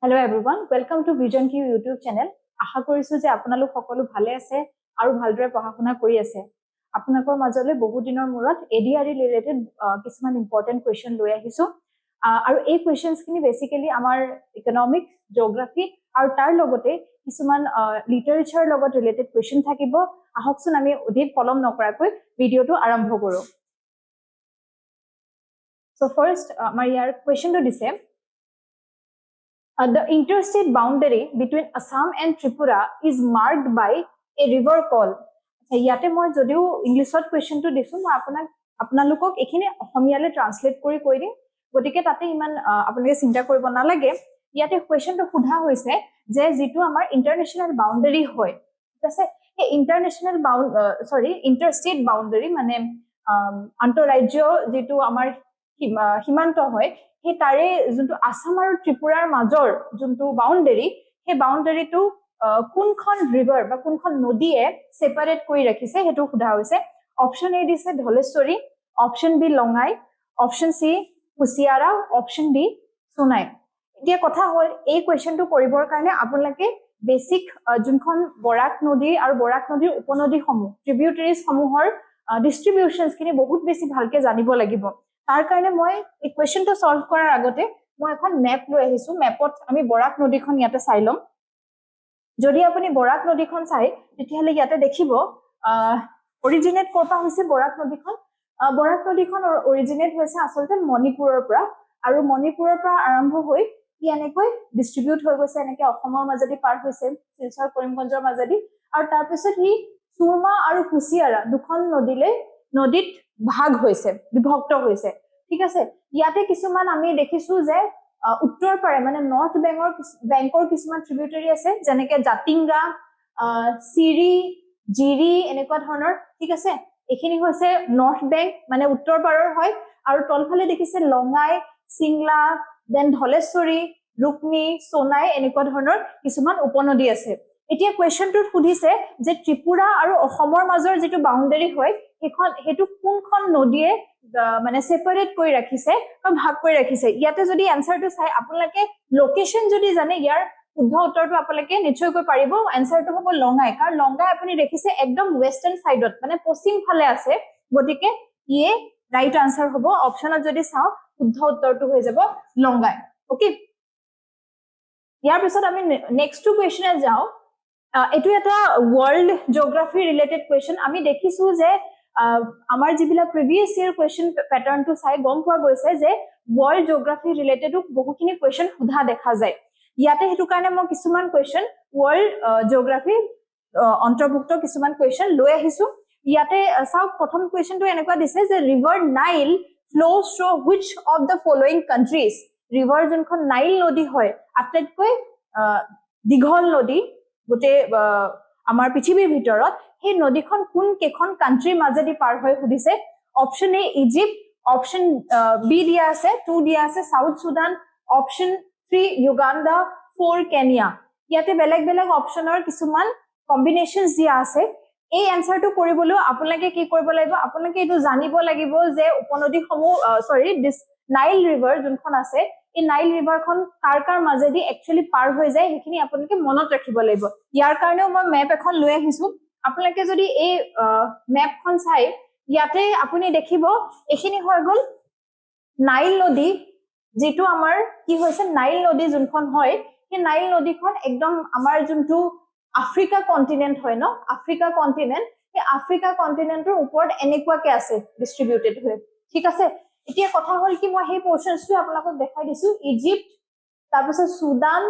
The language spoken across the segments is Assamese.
Hello everyone, welcome to Vision Q YouTube channel. আশা কৰিছো যে আপোনালোক সকলো ভালে আছে আৰু ভালদৰে পঢ়া-শুনা কৰি আছে। আপোনালোকৰ মাজলৈ বহু দিনৰ মূৰত ADRE ৰিলেটেড কিছুমান ইম্পৰ্টেন্ট কোৱেশ্চন লৈ আহিছো। আৰু এই কোৱেশ্চনছখিনি বেসিক্যালি আমাৰ ইকোনমিক, জিওগ্ৰাফি আৰু তাৰ লগতে কিছুমান লিটাৰেচাৰ লগত ৰিলেটেড কোৱেশ্চন থাকিব। আহকচোন আমি অধিক পলম নকৰাকৈ ভিডিওটো আৰম্ভ কৰো। So first আমাৰ ইয়াৰ কোৱেশ্চনটো দিছে the interstate boundary between Assam and Tripura is marked by a river called. ইয়াতে মই যদিও ইংলিছত কোৱেশ্চনটো দিছো মই আপোনালোকক এখিনি অসমীয়ালৈ ট্ৰান্সলেট কৰি কৈ দিম গতিকে তাতে ইমান আপোনালোকে চিন্তা কৰিব নালাগে ইয়াতে কোৱেশ্চনটো সোধা হৈছে যে যেটো আমাৰ ইন্টাৰনেশনাল বাউন্ডাৰী হয় ঠিক আছে এই ইন্টাৰনেশনাল ইন্টাৰষ্টেট বাউন্ডাৰী মানে আন্তঃৰাজ্য যেটো আমাৰ সীমান্ত হয় হে তাৰে যোনটো আসাম আৰু ত্ৰিপুৰাৰ মাজৰ যোনটো বাউন্ডাৰী হে বাউন্ডাৰীটো কোনখন ৰিভাৰ বা কোনখন নদীয়ে সেপাৰেট কৰি ৰাখিছে হেতু সোধা হৈছে অপচন এ দিছে Dhaleswari option B Longai option C Kushiyara option D Sonai এতিয়া কথা হ'ল এই কোৱেশ্চনটো কৰিবৰ কাৰণে আপোনালোকে বেসিক যোনখন বৰাক নদী আৰু বৰাক নদীৰ উপনদী সমূহ ট্ৰিবিউটাৰিজ সমূহৰ ডিস্ট্ৰিবিউশনছ খিনি বহুত বেছি ভালকে জানিব লাগিব তাৰ কাৰণে মই এই কোৱেশ্চনটো সলভ কৰাৰ আগতে মই এখন মেপ লৈ আহিছো মেপত আমি বৰাক নদীখন ইয়াতে চাই লম যদি আপুনি বৰাক নদীখন চাই তেতিয়াহলে ইয়াতে দেখিব অৰিজিনেট কৰপা হৈছে বৰাক নদীখন অৰিজিনেট হৈছে আসলতে মণিপুৰৰ পৰা আৰু মণিপুৰৰ পৰা আৰম্ভ হৈ এনেকৈ ডিস্ট্ৰিবিউট হৈ গৈছে এনেকৈ অসমৰ মাজেদি পাৰ হৈছে শিলচৰ কৰিমগঞ্জৰ মাজেদি আৰু তাৰ পিছত হি সুৰমা আৰু কুছিয়াৰা দুখন নদীত ভাগ হৈছে বিভক্ত হৈছে ঠিক আছে ইয়াতে কিছুমান আমি দেখিছো যে উত্তৰ পাৰে মানে নৰ্থ বেংকৰ কিছুমান ট্ৰিবিউটাৰি আছে যেনেকৈ জাতিংগা সিৰি জিৰি এনেকুৱা ধৰণৰ ঠিক আছে এখিনি হৈছে নৰ্থ বেংক মানে উত্তৰ পাৰৰ হয় আৰু তলফালে দেখিছে লঙাই সিংলা দেন ধলেশ্বৰী ৰুকনি সোনাই এনেকুৱা ধৰণৰ কিছুমান উপনদী আছে এতিয়া কোৱেশ্চনটো সুধিছে যে ত্ৰিপুৰা আৰু অসমৰ মাজৰ যেটো বাউন্ডাৰী হয় হেতু কোনখন নদীয়ে মানে সেপাৰেট কৰি ৰাখিছে বা ভাগ কৰি ৰাখিছে ইয়াতে যদি আনসাৰটো চাই আপোনালোকে লোকেশন যদি জানে ইয়াৰ শুদ্ধ উত্তৰটো আপোনালোকে নিশ্চয়কৈ পাৰিব আনসাৰটো হ'ব লঙাই কাৰণ লঙাই আপুনি দেখিছে একদম ওয়েস্টাৰ্ণ সাইডত মানে পশ্চিম ফালে আছে গতিকে ইয়ে ৰাইট আনসাৰ হ'ব অপচনত যদি চাও শুদ্ধ উত্তৰটো হৈ যাব লঙাই ওকে ইয়াৰ পিছত আমি নেক্সট টু কোৱেশ্চনে যাও এটো এটা ওয়াৰ্ল্ড জিওগ্ৰাফি ৰিলেটেড কোৱেশ্চন আমি দেখিছো যে আমাৰ যিবিলা প্ৰিভিয়াস ইয়াৰ কোৱেশ্চন প্যাটাৰ্নটো চাই গম পোৱা গৈছে যে ওয়াৰ্ল্ড জিওগ্ৰাফি ৰিলেটেড বহুখিনি কোৱেশ্চন সোধা দেখা যায় ইয়াতে হেতু কাৰণে মই কিছুমান কোৱেশ্চন ওয়াৰ্ল্ড জিওগ্ৰাফি অন্তৰ্ভুক্ত কিছুমান কোৱেশ্চন লৈ আহিছো ইয়াতে চাও প্ৰথম কোৱেশ্চনটো এনেকুৱা দিছে যে river Nile flows through which of the following countries river যোনখন নাইল নদী হয় আটাইতকৈ দীঘল নদী গোটে আমাৰ পৃথিৱীৰ ভিতৰত সেই নদীখন কোন কেখন কান্ট্ৰিৰ মাজেদি পাৰ হৈ সুধিছে অপচন এ ইজিপ্ট অপচন বি দিয়া আছে 2 দিয়া আছে south Sudan option 3 Uganda 4 Kenya ইয়াতে বেলেগ অপচনৰ কিছুমান কম্বিনেশনস দিয়া আছে এই আনসাৰটো কৰিবলৈ আপোনালোকে কি কৰিব লাগিব আপোনালোকে এটো জানিব লাগিব যে উপনদী সমূহ নাইল ৰিভাৰ যোনখন আছে এই নাইল ৰিভাৰখন কাৰ মাজেদি একচুয়ালি পাৰ হৈ যায় হেখিনি আপোনালোকে মনত ৰাখিব লাগিব ইয়াৰ কাৰণেও মই মেপ এখন লৈ আহিছো আপোনালোকে যদি এই মেপখন চাই ইয়াতে আপুনি দেখিব এখিনি হৈ গল নাইল নদী যেটো আমাৰ কি হৈছে নাইল নদী যোনখন হয় সেই নাইল নদীখন একদম আমাৰ যোনটো আফ্ৰিকা কন্টিনেন্ট হয় ন আফ্ৰিকা কন্টিনেন্ট এই আফ্ৰিকা কন্টিনেন্টৰ ওপৰত এনেকুৱাকে আছে ডিস্ট্ৰিবিউটেড হৈ ঠিক আছে এতিয়া কথা হল কি মই সেই পোৰশনটো আপোনালোকক দেখাই দিছো ইজিপ্ট তাৰ পিছত সুদান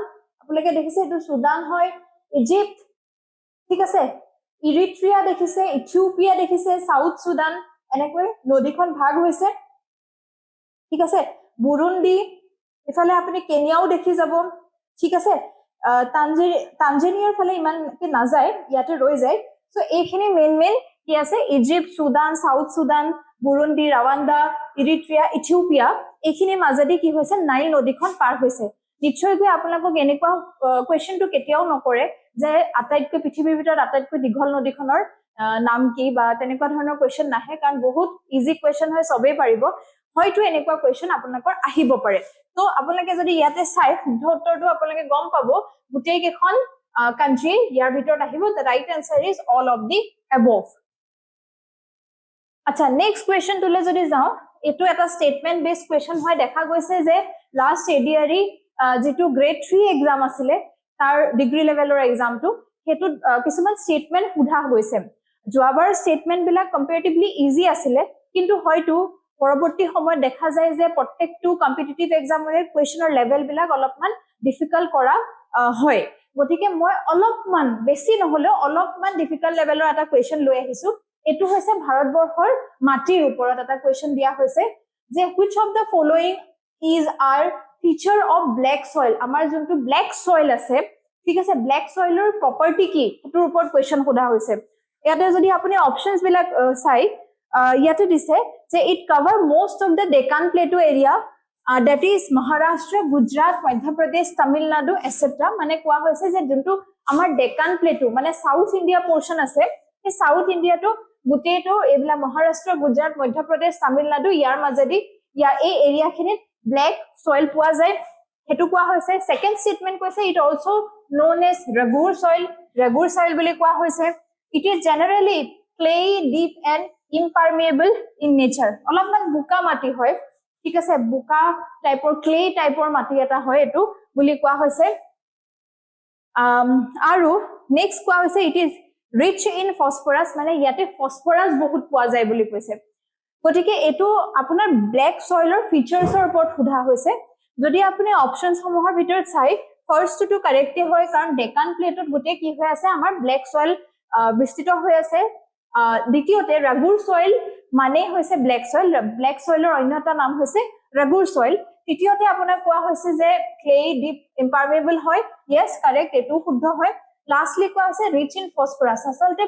আপোনালোকে দেখিছে এটো সুদান হয় ইজিপ্ট ঠিক আছে ইৰিট্ৰিয়া দেখিছে ইথিওপিয়া দেখিছে সাউথ সুদান এনেকৈ নদীখন ভাগ হৈছে ঠিক আছে বুৰুন্ডি ইফালে আপুনি কেনিয়াও দেখি যাব ঠিক আছে তানজানিয়াৰ ফালে ইমান কি না যায় ইয়াতে ৰৈ যায় সো এইখিনি মেইন কি আছে Egypt Sudan South Sudan Burundi Rwanda Eritrea Ethiopia এইখিনি মাজেদি কি হৈছে নাইল নদীখন পাৰ হৈছে নিশ্চয়কৈ আপোনালোকক এনেকুৱা কোৱেশ্চনটো কেতিয়াও নকৰে যে আটাইতকৈ পৃথিৱীৰ ভিতৰত আটাইতকৈ দীঘল নদীখনৰ নাম কি বা তেনেকুৱা ধৰণৰ কোৱেশ্চন নাহে কাৰণ বহুত ইজি কোৱেশ্চন হয় সবেই পাৰিব হয়তো এনেকুৱা কোৱেশ্চন আপোনালোকৰ আহিব পাৰে তো আপোনালোকে যদি ইয়াতে চাই শুদ্ধ উত্তৰটো আপোনালোকে গম পাব গোটেই কেইখন কান্ট্ৰি ইয়াৰ ভিতৰত আহিব the right answer is all of the above আচ্ছা নেক্সট কোৱেশ্চন তুলে যদি যাও এটো এটা স্টেটমেন্ট বেসড কোৱেশ্চন হয় দেখা গৈছে যে লাষ্ট এডিআৰই যেটো গ্ৰেড 3 এক্সাম আছিল তাৰ ডিগ্ৰী লেভেলৰ এক্সামটো হেতু কিছুমান স্টেটমেন্ট সুধা গৈছে যোৱাবাৰ স্টেটমেন্ট বিলাক কম্পাৰেটিভলি ইজি আছিল কিন্তু হয়তো পৰৱৰ্তী সময়ত দেখা যায় যে প্ৰত্যেকটো কম্পিটিটিভ এক্সামৰে কোৱেশ্চনৰ লেভেল বিলাক অলপমান ডিফিকাল্ট কৰা হয় গতিকে মই অলপমান বেছি নহলে অলপমান ডিফিকাল্ট লেভেলৰ এটা কোৱেশ্চন লৈ আহিছো এটো হৈছে ভাৰতবৰ্ষৰ মাটিৰ ওপৰত এটা কোৱেশ্চন দিয়া হৈছে যে which of the following is our feature of black soil আমাৰ যোনটো ব্ল্যাক সয়েল আছে ঠিক আছে ব্ল্যাক সয়েলৰ প্ৰপাৰ্টি কি এটোৰ ওপৰত কোৱেশ্চন সোধা হৈছে ইয়াতে যদি আপুনি অপচনস বিলাক চাই ইয়াতে দিছে যে it cover most of the Deccan Plateau area that is Maharashtra Gujarat Madhya Pradesh Tamil Nadu etc মানে কোৱা হৈছে যে যোনটো আমাৰ Deccan Plateau মানে সাউথ ইন্ডিয়া পোৰশন আছে এই সাউথ ইন্ডিয়াটো গুটেটো এবিলা মহাৰাষ্ট্ৰ গুজৰাট মধ্য প্ৰদেশ তামিলনাডু ইয়াৰ মাজেদি ইয়া এই এৰিয়াখিনিত ব্ল্যাক সয়েল পোৱা যায় হেতু কোৱা হৈছে সেকেন্ড স্টেটমেন্ট কৈছে it also known as ragur soil বুলি কোৱা হৈছে it is generally clay deep and impermeable in nature অলপমান বুকা মাটি হয় ঠিক আছে বুকা টাইপৰ ক্লে টাইপৰ মাটি এটা হয় এটো বুলি কোৱা হৈছে আৰু নেক্সট কোৱা হৈছে it is rich in phosphorus মানে ইয়াতে phosphorus বহুত পোৱা যায় বুলি কৈছে গতিকে এটো আপোনাৰ ব্ল্যাক সয়েলৰ ফিচাৰছৰ ওপৰত সোধা হৈছে যদি আপুনি অপচনস সমূহৰ ভিতৰত চাই ফাৰ্স্ট টু কাৰেক্টলি হয় কাৰণ ডেকান প্লেটত গুটে কি হৈ আছে আমাৰ ব্ল্যাক সয়েল বিস্তৃত হৈ আছে দ্বিতীয়তে ৰাগুৰ সয়েল মানে হৈছে ব্ল্যাক সয়েলৰ অন্যটা নাম হৈছে ৰাগুৰ সয়েল তৃতীয়তে আপোনাৰ কোৱা হৈছে যে ক্লে ডিপ ইম্পাৰমেবল হয় yes correct এটো শুদ্ধ হয় লাস্টলি কোৱা আছে ৰিচ ইন ফসফৰাস আসলতে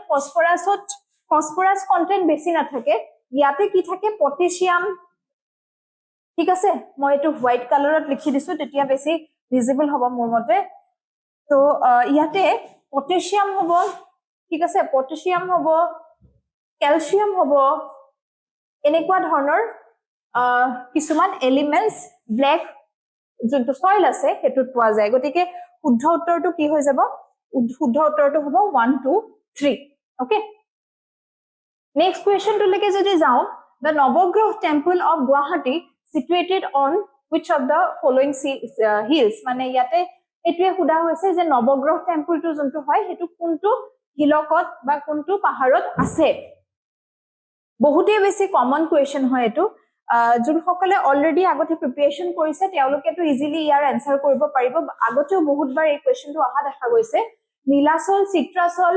ফসফৰাস কন্টেন্ট বেছি না থাকে ইয়াতে কি থাকে পটাশিয়াম ঠিক আছে মই এটো হোয়াইট কালাৰত লিখি দিছো তেতিয়া বেছি ভিজিবল হ'ব মোৰ মতে তো ইয়াতে পটাশিয়াম হ'ব ঠিক আছে পটাশিয়াম হ'ব ক্যালসিয়াম হ'ব এনেকুৱা ধৰণৰ কিছুমান এলিমেন্টস ব্ল্যাক যোনটো সয়েল আছে হেতুত পোৱা যায় গতিকে শুদ্ধ উত্তৰটো কি হৈ যাব শুদ্ধ উত্তৰটো হ'ব 1 2 3 ওকে নেক্সট কোৱেশ্চন টু লৈকে যদি যাও the Navagraha temple of Guwahati situated on which of the following hills মানে ইয়াতে এটোৱে সুধা হৈছে যে নৱগ্ৰহ টেম্পলটো যোনটো হয় হেতু কোনটো হিলকত বা কোনটো পাহাৰত আছে বহুতে বেছি কমন কোৱেশ্চন হয় এটো যোন সকলে অলৰেডি আগতে প্ৰিপাৰেচন কৰিছে তেওঁলোকে তো ইজিলি ইয়াৰ আনসাৰ কৰিব পাৰিব আগতেও বহুতবাৰ এই কোৱেশ্চনটো অহা দেখা গৈছে নীলাচল চিত্ৰাচল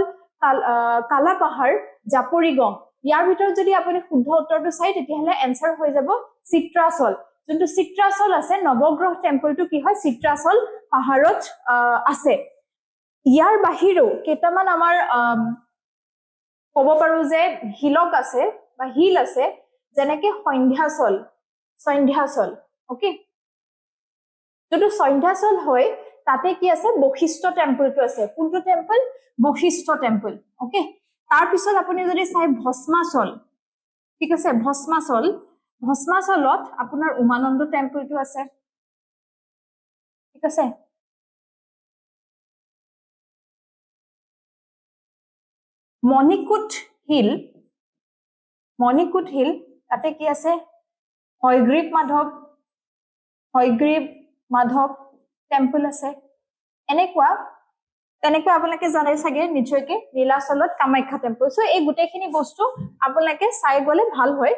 কালা পাহাৰ জাপৰিগং ইয়াৰ ভিতৰত যদি আপুনি শুদ্ধ উত্তৰটো চাই তেতিয়াহলে আনসাৰ হৈ যাব চিত্ৰাচল যোনটো চিত্ৰাচল আছে নৱগ্ৰহ টেম্পলটো কি হয় চিত্ৰাচল পাহাৰত আছে ইয়াৰ বাহিৰেও কেইটামান আমাৰ ক'ব পাৰো যে হিলক আছে বা হিল আছে যেনেকে সন্ধ্যাচল ওকে যোনটো সন্ধ্যাচল হয় তাতে কি আছে বশিষ্ঠ টেম্পলটো আছে কোনটো টেম্পল বশিষ্ঠ টেম্পল ওকে তাৰ পিছত আপুনি যদি চাই ভস্মাচল ঠিক আছে ভস্মাচলত আপোনাৰ উমানন্দ টেম্পলটো আছে ঠিক আছে মণিকুট হিল তাতে কি আছে হয়গ্ৰীব মাধৱ টেম্পল আছে এনেকুৱা তেনেকৈ আপোনালোকে জানে সাগে নিশ্চয়কৈ নীলাচলত কামাখ্যা টেম্পল সো এই গুটেখিনি বস্তু আপোনালোকে চাই গলে ভাল হয়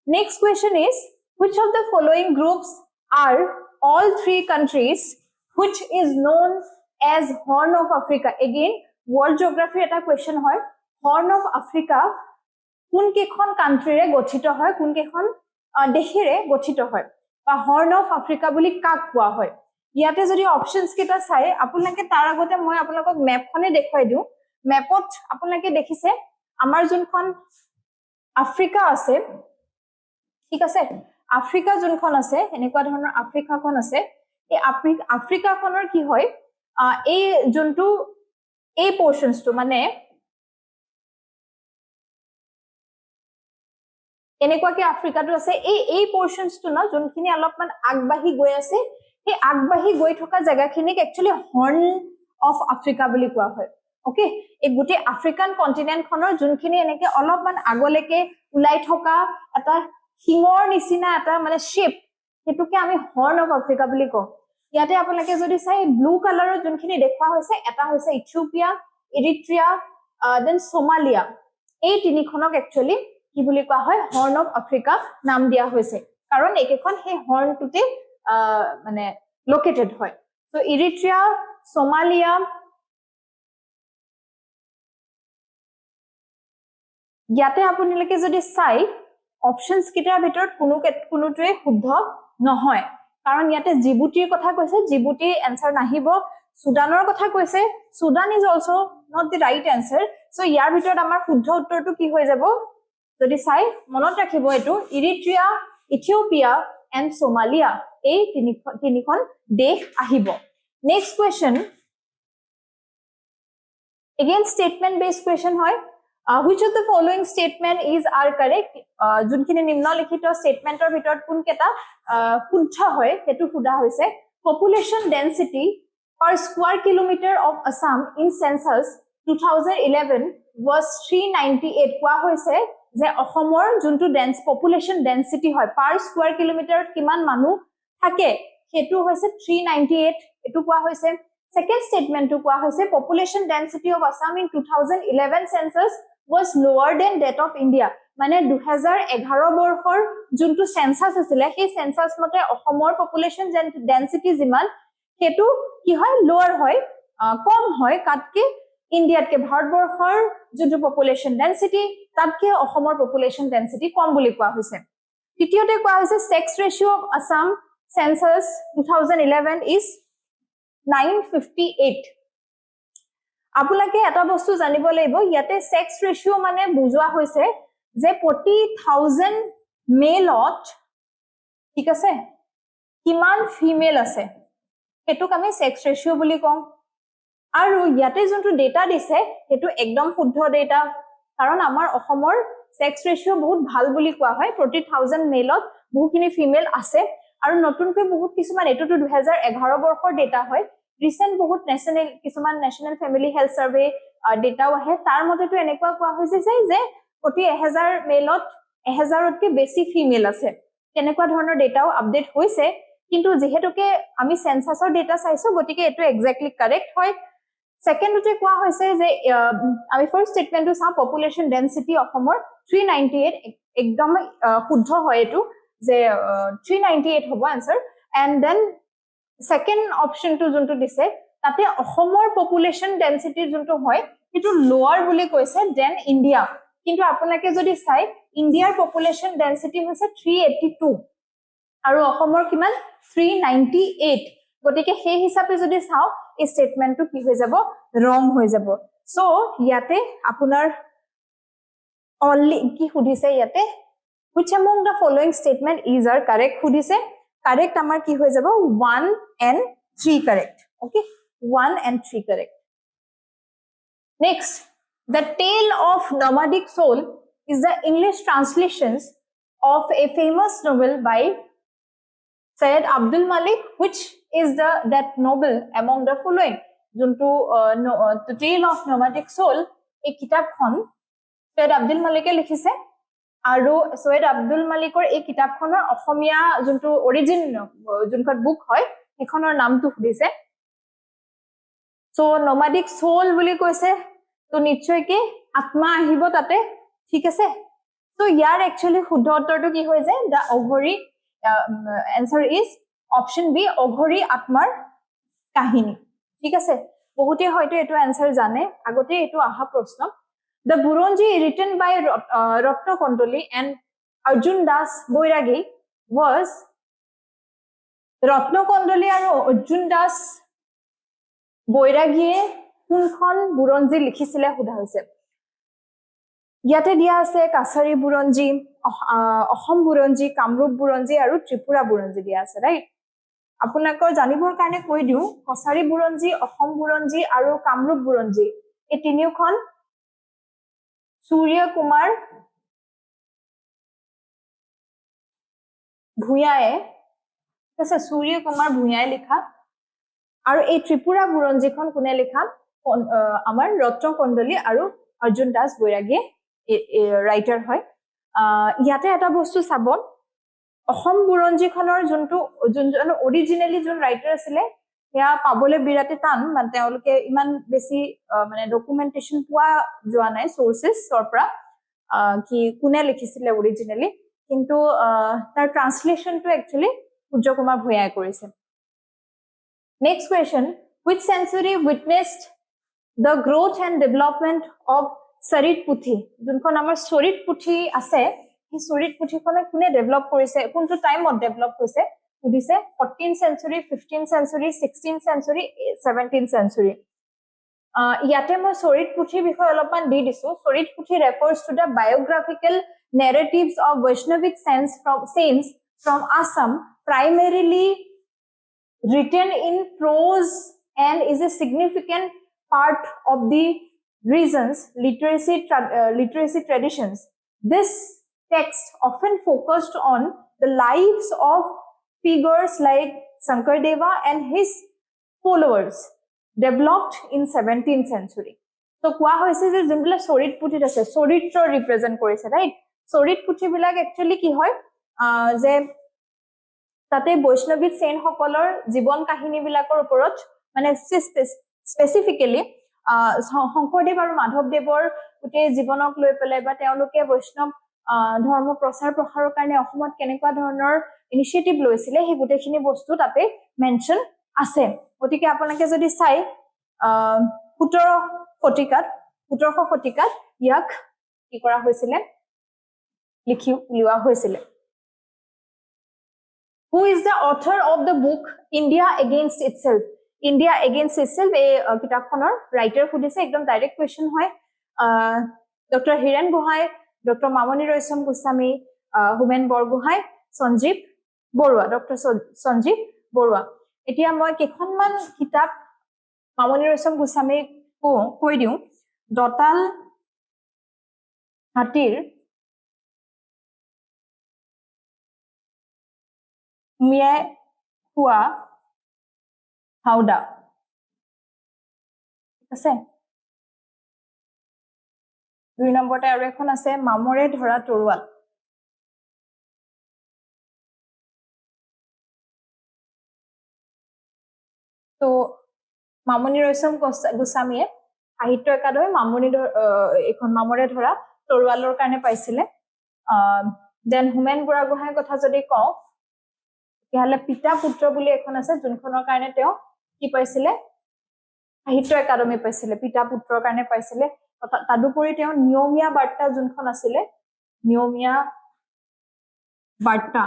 next question is which of the following groups are all three countries which is known as Horn of Africa again world geography এটা কোৱেশ্চন হয় Horn of Africa কোন কেখন কান্ট্ৰিৰে গঠিত হয় কোন কেখন দেশৰে গঠিত হয় বা Horn of Africa বুলি কাক কোৱা হয় ইয়াতে যদি অপচনস কেটা চাই আপোনালোকে তাৰ আগতে মই আপোনালোকক মেপখনে দেখাই দিও মেপত আপোনালোকে দেখিছে আমাৰ যোনখন আফ্ৰিকা আছে ঠিক আছে আফ্ৰিকা যোনখন আছে এনেকুৱা ধৰণৰ আফ্ৰিকাখন আছে এই আফ্ৰিকাখনৰ কি হয় এই যোনটো এই পোৰশনটো মানে এনেকুৱাকে আফ্ৰিকাটো আছে এই পোৰ্শনছটো ন যোনখিনি অলপমান আগবাঢ়ি গৈ আছে সেই আগবাঢ়ি গৈ থকা জায়গাখিনিক একচুয়ালি হৰ্ন অফ আফ্ৰিকা বুলি কোৱা হয় ওকে এই গোটেই আফ্ৰিকান কন্টিনেন্টখনৰ যোনখিনি এনেকে অলপমান আগলৈকে ওলাই থকা এটা হিঙৰ নিচিনা এটা মানে শেপ হেতুকে আমি হৰ্ন অফ আফ্ৰিকা বুলি কওঁ ইয়াতে আপোনালোকে যদি চাই ব্লু কালাৰৰ যোনখিনি দেখুৱা হৈছে এটা হৈছে ইথিওপিয়া ইৰিট্ৰিয়া দেন সোমালিয়া এই তিনিখনক একচুয়ালি কি বুলি কোৱা হয় হৰ্ন অফ আফ্ৰিকা নাম দিয়া হৈছে কাৰণ একেখন সেই হৰ্নটোতে মানে লোকেটেড হয় সো ইৰিট্ৰিয়া সোমালিয়া ইয়াতে আপোনালোকে যদি চাই অপশনস কিটাৰ ভিতৰত কোনোটোৱে শুদ্ধ নহয় কাৰণ ইয়াতে জিবুটিৰ কথা কৈছে জিবুটি এনসাৰ নাহিব সুদানৰ কথা কৈছে Sudan is also not the right answer so ইয়াৰ ভিতৰত আমাৰ শুদ্ধ উত্তৰটো কি হৈ যাব যদি চাই মনত ৰাখিব এটো ইৰিট্ৰিয়া ইথিওপিয়া এণ্ড সোমালিয়া এই তিনিখন দেশ আহিব next question again statement based question হয় which of the following statement is are correct যোনখিনি নিম্নলিখিত স্টেটমেন্টৰ ভিতৰত কোন কেটা শুদ্ধ হয় হেতু খুদা হৈছে population density per square kilometer of Assam in census 2011 was 398 কোৱা হৈছে যে অসমৰ যোনটো population density হয় per square kilometer কিমান মানুহ থাকে হেতু হৈছে 398 এটু কোৱা হৈছে second statement to কোৱা হৈছে population density of Assam in 2011 census was lower than that of India মানে 2011 বৰ্ষৰ যোনটো সেন্সাস আছিল সেই সেন্সাস মতে অসমৰ population density যিমান হেতু কি হয় লোৱাৰ হয় কম হয় কাটকে ইন্ডিয়াতকে ভাৰতবৰ্ষৰ যোনটো population density তাতকে অসমৰ population density কম বুলি কোৱা হৈছে তৃতীয়তে কোৱা হৈছে sex ratio of Assam census 2011 is 958 আপোনালোকে এটা বস্তু জানিব লাগিব ইয়াতে সেক্স ৰেশিও মানে বুজোৱা হৈছে যে প্ৰতি 1000 মেলত ঠিক আছে কিমান ফিমেল আছে এটুক আমি সেক্স ৰেশিও বুলি কওঁ আৰু ইয়াতে যোনটো ডেটা দিছে হেতু একদম শুদ্ধ ডেটা কাৰণ আমাৰ অসমৰ সেক্স ৰেশিও বহুত ভাল বুলি কোৱা হয় প্ৰতি 1000 মেলত বহুখিনি ফিমেল আছে আৰু নতুনকৈ বহুত কিছুমান এটোটো 2011 বৰ্ষৰ ডেটা হয় ৰিসেন্ট বহুত ন্যাশনাল ফ্যামিলি হেলথ সাৰ্ভে ডেটাও আহে তাৰ মতেটো এনেকুৱা কোৱা হৈছে যে প্ৰতি 1000 মেলত 1000তকৈ বেছি ফিমেল আছে কেনেকুৱা ধৰণৰ ডেটাও আপডেট হৈছে কিন্তু যেহেতুকে আমি সেন্সাসৰ ডেটা চাইছো গতিকে এটো এক্স্যাক্টলি কাৰেক্ট হয় সেকেন্ডতে কোৱা হৈছে যে আমি ফাৰ্স্ট স্টেটমেন্টটো চাও পপুলেশন ডেন্সিটি অসমৰ 398 একদম শুদ্ধ হয় এটো যে 398 হ'ব आंसर এন্ড দেন সেকেন্ড অপশনটো যোনটো দিছে তাতে অসমৰ পপুলেশন ডেন্সিটি যোনটো হয় এটো লোৱাৰ বুলি কৈছে দেন ইন্ডিয়া কিন্তু আপোনালোকে যদি চাই ইন্ডিয়াৰ পপুলেশন ডেন্সিটি হৈছে 382 আৰু অসমৰ কিমান 398 গতিকে সেই হিচাপে যদি চাও এই স্টেটমেন্টটো কি হৈ যাব ৰং হৈ যাব সো ইয়াতে আপোনাৰ only কি সুধিছে ইয়াতে which among the following statement is are correct সুধিছে correct amar ki hoye jabo 1 and 3 correct okay 1 and 3 correct next the tale of nomadic soul is the English translations of a famous novel by Syed Abdul Malik which is that novel among the following juntu the tale of nomadic soul a kitab khon Syed Abdul Malik likhise আৰু সৈয়দ আব্দুল মালিকৰ এই কিতাপখনৰ অসমীয়া যোনটো অৰিজিন যোনখন বুক হয় এখনৰ নামটো সুধিছে সো নোমাডিক সোল বুলি কৈছে তো নিশ্চয় কি আত্মা আহিব তাতে ঠিক আছে তো ইয়াৰ একচুয়ালি শুদ্ধ উত্তৰটো কি হৈ যায় দা অঘৰী আনসাৰ ইজ অপশন বি অঘৰী আত্মাৰ কাহিনী ঠিক আছে বহুতে হয়তো এটো আনসাৰ জানে আগতে এটো আহা প্ৰশ্ন The Buronji written by Ratna Kondoli and Arjun Das Boiragi was Ratna Kondoli and Arjun Das Boiragi কোনখন বুৰঞ্জী লিখিছিলে সোধা হৈছে ইয়াতে দিয়া আছে কাছাৰী বুৰঞ্জী অসম বুৰঞ্জী কামৰূপ বুৰঞ্জী আৰু ত্ৰিপুৰা বুৰঞ্জী দিয়া আছে ৰাইট আপোনাকৰ জানিবৰ কাৰণে কৈ দিও কাছাৰী বুৰঞ্জী অসম বুৰঞ্জী আৰু কামৰূপ বুৰঞ্জী এই তিনিখন Surya Kumar ভূঞায়ে ঠিক আছে সূৰ্য কুমাৰ ভূঞায়ে লিখা আৰু এই ত্ৰিপুৰা বুৰঞ্জীখন কোনে লিখা আমাৰ ৰত্ন কণ্ডলী আৰু অৰ্জুন দাস বৈৰাগী ৰাইটাৰ হয় ইয়াতে এটা বস্তু চাব অসম বুৰঞ্জীখনৰ যোনজন অৰিজিনেলি যোন ৰাইটাৰ আছিলে সেয়া পাবলৈ বিৰাটে টান মানে তেওঁলোকে ইমান বেছি মানে ডকুমেন্টেশন পোৱা যোৱা নাই সোৰ্সেছৰ পৰা কি কোনে লিখিছিলে অৰিজিনেলি কিন্তু তাৰ ট্ৰান্সলেশনটো একচুয়ালি সূৰ্য কুমাৰ ভূঞায়ে কৰিছে Next question, which century witnessed the growth and development of Sarit Puthi? যোনখন আমাৰ Sarit Puthi আছে এই Sarit Puthi খনে কোনে ডেভেলপ কৰিছে কোনটো টাইমত ডেভেলপ হৈছে সুধিছে 14th century 15th century 16th century 17th century ইয়াতে মই Sarit Puthi বিষয়ে অলপমান দি দিছো Sarit Puthi refers to the biographical narratives of Vaishnavic saints from Assam primarily written in prose and is a significant part of the region's literacy traditions. This text often focused on the lives of figures like Shankardeva and his followers, developed in 17th century. So, কোৱা হৈছে যে যোনবিলাক Sarit Puthi আছে চৰিত্ৰ ৰিপ্ৰেজেন্ট কৰিছে ৰাইট Sarit Puthi বিলাক একচুয়ালি কি হয় যে তাতে বৈষ্ণৱী সেন সকলৰ জীৱন কাহিনী বিলাকৰ ওপৰত মানে স্পেসিফিক্যালি শংকৰদেৱ আৰু মাধৱদেৱৰ গোটেই জীৱনক লৈ পেলাই বা তেওঁলোকে বৈষ্ণৱ ধৰ্ম প্ৰচাৰ প্ৰসাৰৰ কাৰণে অসমত কেনেকুৱা ধৰণৰ ইনিশিয়েটিভ লৈছিলে সেই গোটেইখিনি বস্তু তাতে মেনশন আছে গতিকে আপোনালোকে যদি চাই 1700 শতিকাত ইয়াক কি কৰা হৈছিলে লিখি উলিওৱা হৈছিলে Who is the author of the book India Against Itself? India Against Itself এই কিতাপখনৰ ৰাইটাৰ সুধিছে একদম ডাইৰেক্ট কোৱেশ্চন হয় doctor Hiren Gohain doctor Mamoni Raisom Goswami Homen Borgohain Sanjib Baruah doctor Sanjib Baruah এতিয়া মই কেইখনমান কিতাপ মামনি ৰয়ছম গোস্বামী কৈ দিওঁ দতাল হাতীৰ মিয়াই হুৱা হাওদা আছে 2 নম্বৰতে আৰু এখন আছে মামৰে ধৰা তৰুৱাল তো মামনি ৰয়ছম গোস্বামীয়ে সাহিত্য একাডেমী মামনি এখন মামৰে ধৰা তৰুৱালৰ কাৰণে পাইছিলে দেন হুমেন বৰগোহাঁইৰ কথা যদি কওঁ তেতিয়াহ'লে পিতা পুত্ৰ বুলি এখন আছে যোনখনৰ কাৰণে তেওঁ কি পাইছিলে সাহিত্য একাডেমী পাইছিলে পিতা পুত্ৰৰ কাৰণে পাইছিলে তাদুপৰি তেওঁ নিয়মীয়া বাৰ্তা যোনখন আছিলে নিয়মীয়া বাৰ্তা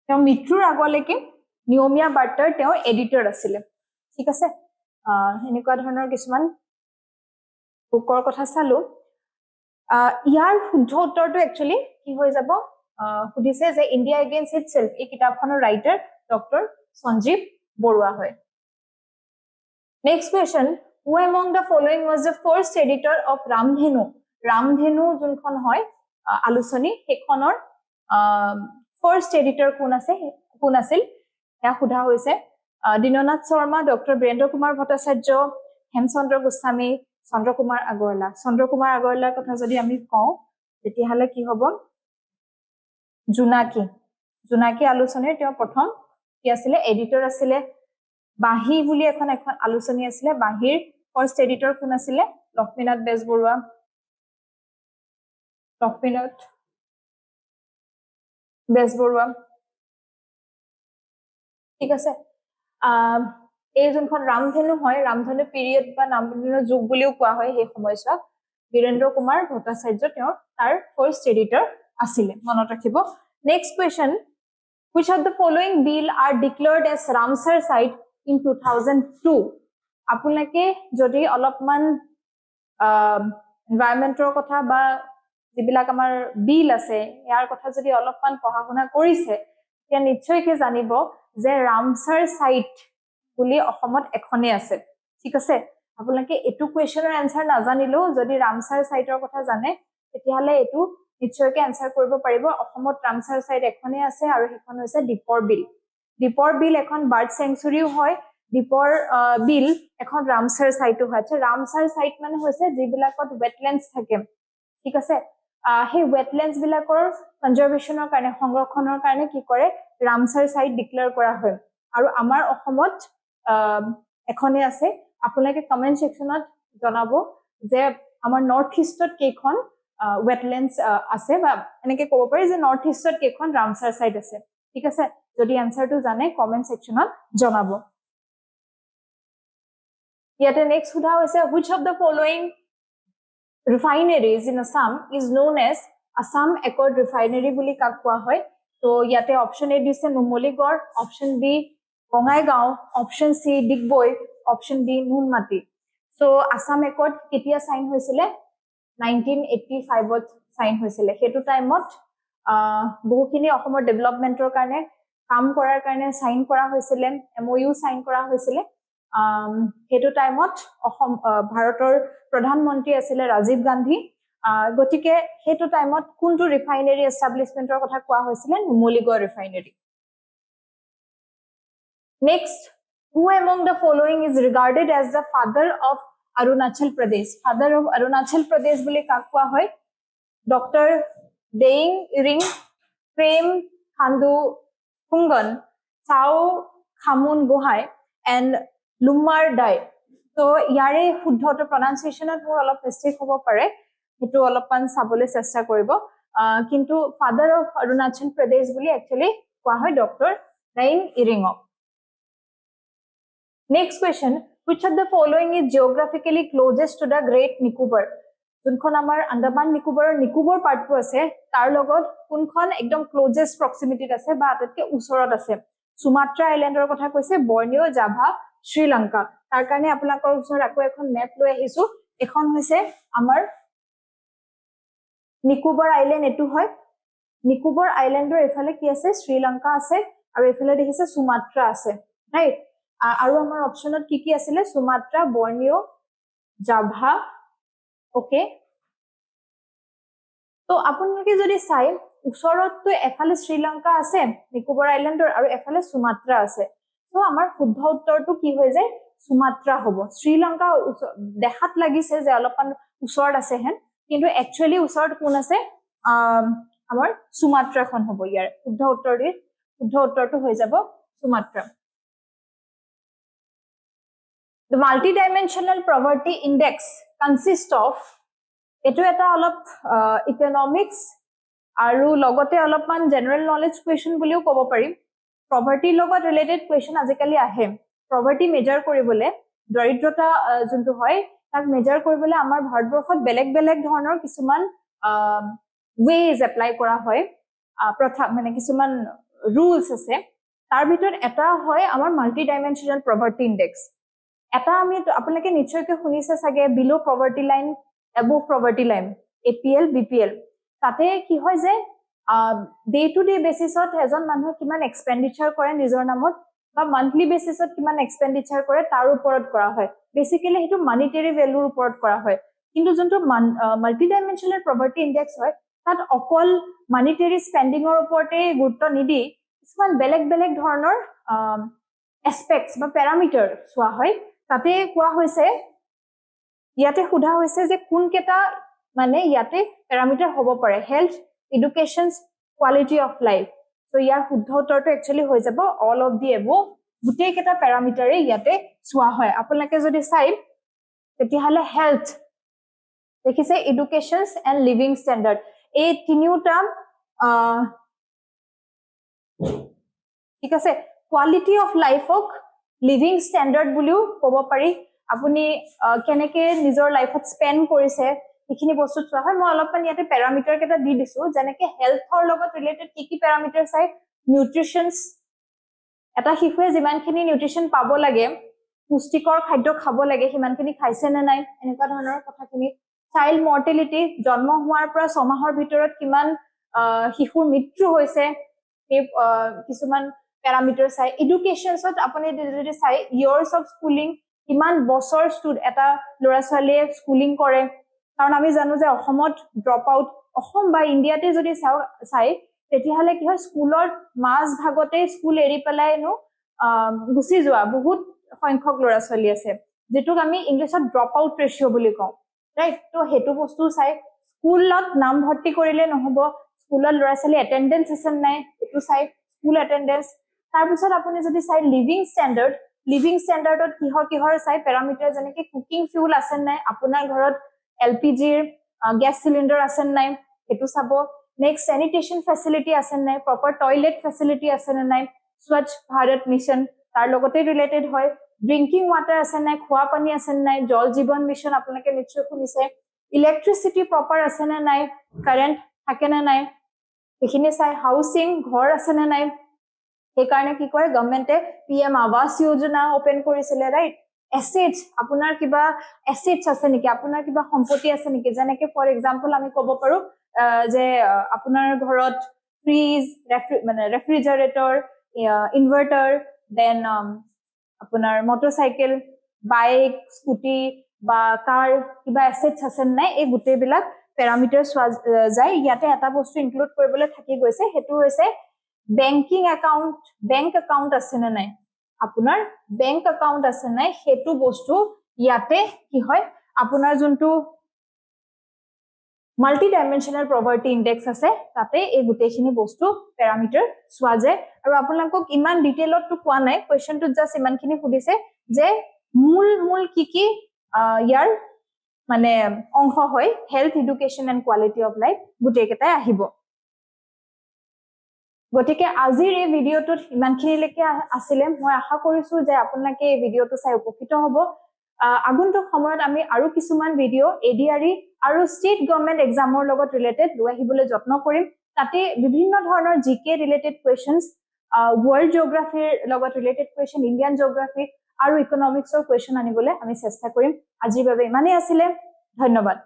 তেওঁ মৃত্যুৰ আগলৈকে নিয়মীয়া বাৰ্তাৰ তেওঁ এডিটৰ আছিলে ঠিক আছে এনেকুৱা ধৰণৰ কিছুমান বুকৰ কথা চালো ইয়াৰ শুদ্ধ উত্তৰটো একচুয়ালি কি হৈ যাব সুধিছে যে ইণ্ডিয়া এগেইনষ্ট ইটসেল্ফ এই কিতাপখনৰ ৰাইটাৰ ডক্টৰ সঞ্জীৱ বৰুৱা হয় next question who among the following was the first editor of Ramdhenu যোনখন হয় আলোচনী সেইখনৰ ফাৰ্স্ট এডিটৰ কোন আছিল এটা সুধা হৈছে দিননাথ শৰ্মা ডক্টৰ বীৰেন্দ্ৰ কুমাৰ ভট্টাচাৰ্য হেমচন্দ্ৰ গোস্বামী চন্দ্ৰ কুমাৰ আগৰৱালাৰ কথা যদি আমি কওঁ তেতিয়াহলে কি হ'ব জোনাকী আলোচনীৰ তেওঁ প্ৰথম কি আছিলে এডিটৰ আছিলে বাহি বুলি এখন আলোচনী আছিলে বাহিৰ ফাৰ্স্ট এডিটৰ কোন আছিলে লক্ষ্মীনাথ বেজবৰুৱা ঠিক আছে এই যোনখন ৰামধেনু হয় ৰামধেনু পিৰিয়ড বা ৰামধেনু যুগ বুলিও কোৱা হয় সেই সময়ছোৱাক বীৰেন্দ্ৰ কুমাৰ ভট্টাচাৰ্য তেওঁ তাৰ ফাৰ্স্ট এডিটৰ আছিলে মনত ৰাখিব next question which of the following bill are declared as Ramsar site in 2002 আপোনালোকে যদি অলপমান এনভায়ৰনমেন্টৰ কথা বা যিবিলাক আমাৰ বিল আছে ইয়াৰ কথা যদি অলপমান পঢ়া শুনা কৰিছে তেতিয়া নিশ্চয়কৈ জানিব যে ৰামসাৰ সাইট বুলি অসমত এখনে আছে ঠিক আছে আপোনালোকে এটু কোৱেশ্চনৰ আনসাৰ নাজানিলেও যদি ৰামসাৰ সাইটৰ কথা জানে তেতিয়াহলে এটু নিশ্চয়কৈ আনসাৰ কৰিব পাৰিব অসমত ৰামসাৰ সাইট এখনে আছে আৰু সেইখন হৈছে দীপৰ বিল দীপৰ বিল এখন বাৰ্ড সেঞ্চুৰীও হয় দীপৰ বিল এখন ৰামসাৰ সাইটো হয় ৰামসাৰ সাইট মানে হৈছে যিবিলাকত ওয়েটল্যান্ডস থাকে ঠিক আছে সেই ওয়েটল্যান্ডস বিলাকৰ কনজাৰভেশনৰ কাৰণে সংৰক্ষণৰ কাৰণে কি কৰে ৰামসাৰ সাইট ডিক্লেয়াৰ কৰা হয় আৰু আমাৰ অসমত এখনে আছে আপোনালোকে কমেন্ট সেকশনত জনাব যে আমাৰ নৰ্থ ইষ্টত কেখন ওয়েটল্যান্ডস আছে বা এনেকে ক'ব পাৰি যে নৰ্থ ইষ্টত কেখন ৰামসাৰ সাইট আছে ঠিক আছে যদি আনসাৰটো জানে কমেন্ট সেকশনত জনাব ইয়াতে নেক্সট সুধা হৈছে which of the following refineries in Assam is known as Assam Accord Refinery বুলি কাক কোৱা হয় তো ইয়াতে অপশন এ দিছে Numaligarh option B Bongaigaon option C Digboi option D Nunmati so Assam accord কেতিয়া সাইন হৈছিলে 1985 ত সাইন হৈছিলে হেতু টাইমত বহুখিনি অসমৰ ডেভেলপমেন্টৰ কাৰণে কাম কৰাৰ কাৰণে সাইন কৰা হৈছিলে এমওইউ সাইন কৰা হৈছিলে হেতু টাইমত অসম ভাৰতৰ প্ৰধানমন্ত্ৰী আছিল ৰাজীৱ গান্ধী গটিকে হেতু টাইমত কোনটো ৰিফাইনাৰী এস্টাব্লিশমেন্টৰ কথা কোৱা হৈছিল Numaligarh refinery next who among the following is regarded as the father of Arunachal Pradesh father of Arunachal Pradesh বুলি কাক কোৱা হয় ডক্টৰ দেইং ইৰিং প্ৰেম খান্দু ফুংগন চাও খামুন গোহাই এন্ড লুমাৰ ডাই তো ইয়াৰে শুদ্ধটো প্ৰনাউন্সিয়েচনত মোৰ অলপ মিস্টেক হ'ব পাৰে হেতু অলপমান চাবলৈ চেষ্টা কৰিব কিন্তু ফাদাৰ অফ অৰুণাচল প্ৰদেশ বুলি একচুয়ালি কোৱা হয় doctor Daying Ering Next question, which of the following is geographically closest to the Great Nicobar? যোনখন আমাৰ আন্দামান নিকোবৰৰ নিকোবৰ পাৰ্টটো আছে তাৰ লগত কোনখন একদম ক্লোজেষ্ট প্ৰক্সিমিটিত আছে বা আটাইতকৈ ওচৰত আছে সুমাত্ৰা আইল্যান্ডৰ কথা কৈছে বৰ্নিও জাভা শ্ৰীলংকা তাৰ কাৰণে আপোনালোকৰ ওচৰত আকৌ এখন মেপ লৈ আহিছো এখন হৈছে আমাৰ নিকোবৰ আইল্যান্ড এটো হয় নিকোবৰ আইল্যান্ডৰ এফালে কি আছে শ্ৰীলংকা আছে আৰু এফালে দেখিছে সুমাত্ৰা আছে ৰাইট আৰু আমাৰ অপচনত কি আছিল সুমাত্ৰা বৰ্নিও জাভা ওকে তো আপোনালোকে যদি চাই ওচৰতটো এফালে শ্ৰীলংকা আছে নিকোবৰ আইল্যান্ডৰ আৰু এফালে সুমাত্ৰা আছে তো আমাৰ শুদ্ধ উত্তৰটো কি হৈ যায় সুমাত্ৰা হ'ব শ্ৰীলংকা দেখাত লাগিছে যে অলপমান ওচৰত আছে হেন কিন্তু একচুয়ালি ওচৰত কোন আছে আমাৰ সুমাত্ৰাখন হ'ব ইয়াৰ শুদ্ধ উত্তৰটো হৈ যাব সুমাত্ৰা The multidimensional poverty index consists of etu eta olop economics aru logote olopman general knowledge question buliu kobo pari poverty logot related question azikali ahe poverty measure koribole daridrota juntu hoy tak measure koribole amar bharatborkhot belek dhonor kisuman ways apply kora hoy protha mane kisuman rules ase tar bhitor eta hoy amar multidimensional poverty index এটা আমি আপোনালোকে নিশ্চয়কৈ শুনিছে সাগে বিলো poverty line above poverty line APL BPL তাতে কি হয় যে ডে টু ডে বেসিছত এজন মানুহ কিমান এক্সপেন্ডিচাৰ কৰে নিজৰ নামত বা মান্থলি বেসিছত কিমান এক্সপেন্ডিচাৰ কৰে তাৰ ওপৰত কৰা হয় বেসিক্যালি হেতু মনিটাৰী ভ্যালুৰ ওপৰত কৰা হয় কিন্তু যোনটো মাল্টিডাইমেনশনাল পভাৰ্টি ইনডেক্স হয় তাত অকল মনিটাৰী স্পেন্ডিংৰ ওপৰতে গুৰুত্ব নিদি কিছুমান বেলেগ ধৰণৰ এসপেক্টস বা প্যাৰামিটাৰ চোৱা হয় তাতে কোৱা হৈছে ইয়াতে সুধা হৈছে যে কোন কেটা মানে ইয়াতে প্যাৰামিটাৰ হ'ব পাৰে health education quality of life so ইয়াৰ শুদ্ধ উত্তৰটো একচুয়ালি হৈ যাব অল অফ দি এবভ গুটেই কেটা প্যাৰামিটাৰে ইয়াতে চোৱা হয় আপোনালোকে যদি চাই তেতিয়াহলে হেলথ দেখিছে এডুকেশন এন্ড লিভিং স্ট্যান্ডার্ড এই তিনিটা ঠিক আছে কোৱালিটি অফ লাইফক লিভিং স্ট্যান্ডাৰ্ড বুলিও ক'ব পাৰি আপুনি কেনেকে নিজৰ লাইফত স্পেন্ড কৰিছে এইখিনি বস্তু চোৱা হয় মই অলপমান ইয়াতে প্যাৰামিটাৰ কেটা দি দিছো যেনেকে হেলথৰ লগত ৰিলেটেড কি প্যাৰামিটাৰ চাই নিউট্ৰিশনস এটা শিশুৱে যিমানখিনি নিউট্ৰিশন পাব লাগে পুষ্টিকৰ খাদ্য খাব লাগে সিমানখিনি খাইছে নে নাই এনেকুৱা ধৰণৰ কথাখিনি চাইল্ড মৰ্টেলিটি জন্ম হোৱাৰ পৰা 6 মাহৰ ভিতৰত কিমান শিশুৰ মৃত্যু হৈছে এই কিছুমান প্যাৰামিটাৰ চাই এডুকেশনছত আপুনি যদি চাই ইয়াৰ্স অফ স্কুলিং কিমান বছৰ এটা ল'ৰা ছোৱালীয়ে স্কুলিং কৰে কাৰণ আমি জানো যে অসমত ড্ৰপ আউট অসম বা ইণ্ডিয়াতে যদি চাই তেতিয়াহ'লে কি হয় স্কুলৰ মাজ ভাগতে স্কুল এৰি পেলাইনো গুচি যোৱা বহুত সংখ্যক ল'ৰা ছোৱালী আছে যেটোক আমি ইংলিছত ড্ৰপ আউট ৰেচিঅ' বুলি কওঁ ৰাইট তো সেইটো বস্তু চাই স্কুলত নাম ভৰ্তি কৰিলে নহব স্কুলত ল'ৰা ছোৱালী এটেণ্ডেন্স আছে নাই এইটো চাই স্কুল এটেণ্ডেন্স তাৰপিছত আপুনি যদি চাই লিভিং ষ্টেণ্ডাৰ্ডত কিহৰ চাই পেৰামিটাৰ যেনেকে কুকিং ফিউল আছে নাই আপোনাৰ ঘৰত এলপিজিৰ গেছ চিলিণ্ডাৰ আছে নাই সেইটো চাব নেক্সট স্যানিটেশন ফেসিলিটি আছে নাই প্ৰপাৰ টয়লেট ফেসিলিটি আছে নাই স্বচ্ছ ভাৰত মিছন তাৰ লগতে ৰিলেটেড হয় ড্ৰিংকিং ওয়াটাৰ আছে নাই খোৱা পানী আছে নাই জল জীৱন মিছন আপোনালোকে নিশ্চয় শুনিছে ইলেক্ট্ৰিচিটি প্ৰপাৰ আছে নাই কাৰেণ্ট থাকে নাই এইখিনি চাই হাউচিং ঘৰ আছে নাই সেইকাৰণে কি কৰে গভৰ্ণমেণ্টে পিএম আৱাস যোজনা ওপেন কৰিছিলে ৰাইট এছেটছ আপোনাৰ কিবা এছেটছ আছে নেকি আপোনাৰ কিবা সম্পত্তি আছে নেকি যেনেকে ফৰ এক্সাম্পল আমি ক'ব পাৰো যে আপোনাৰ ঘৰত ফ্ৰিজ মানে ৰেফ্ৰিজাৰেটৰ ইনভাৰ্টাৰ দেন আপোনাৰ মটৰচাইকেল বাইক স্কুটি বা কাৰ কিবা এছেটছ আছে নাই এই গোটেইবিলাক পেৰামিটাৰ চোৱা যায় ইয়াতে এটা বস্তু ইনক্লুড কৰিবলৈ থাকি গৈছে সেইটো হৈছে বেংক একাউণ্ট আছে নে নাই আপোনাৰ বেংক একাউণ্ট আছে নাই সেইটো বস্তু ইয়াতে কি হয় আপোনাৰ যোনটো মাল্টি ডাইমেনশনাল প্ৰপাৰ্টি ইন্ডেক্স আছে তাতে এই গোটেইখিনি বস্তু পেৰামিটাৰ চোৱা যায় আৰু আপোনালোকক ইমান ডিটেইলত তো কোৱা নাই কোৱেশ্চনটো জাস্ট ইমানখিনি সুধিছে যে মূল কি ইয়াৰ মানে অংশ হয় health education and quality of life গোটেইকেইটাই আহিব গতিকে আজিৰ এই ভিডিঅ'টোত ইমানখিনিলৈকে আছিলে মই আশা কৰিছো যে আপোনালোকে এই ভিডিঅ'টো চাই উপকৃত হ'ব আগন্তুক সময়ত আমি আৰু কিছুমান ভিডিঅ' এডিআৰই আৰু ষ্টেট গভৰ্ণমেণ্ট এক্সামৰ লগত ৰিলেটেড লৈ আহিবলৈ যত্ন কৰিম তাতে বিভিন্ন ধৰণৰ জিকে ৰিলেটেড কুৱেশ্যনছ ৱৰ্ল্ড জিঅ'গ্ৰাফিৰ লগত ৰিলেটেড কুৱেশ্যন ইণ্ডিয়ান জিঅ'গ্ৰাফি আৰু ইকনমিক্সৰ কুৱেশ্যন আনিবলৈ আমি চেষ্টা কৰিম আজিৰ বাবে ইমানেই আছিলে ধন্যবাদ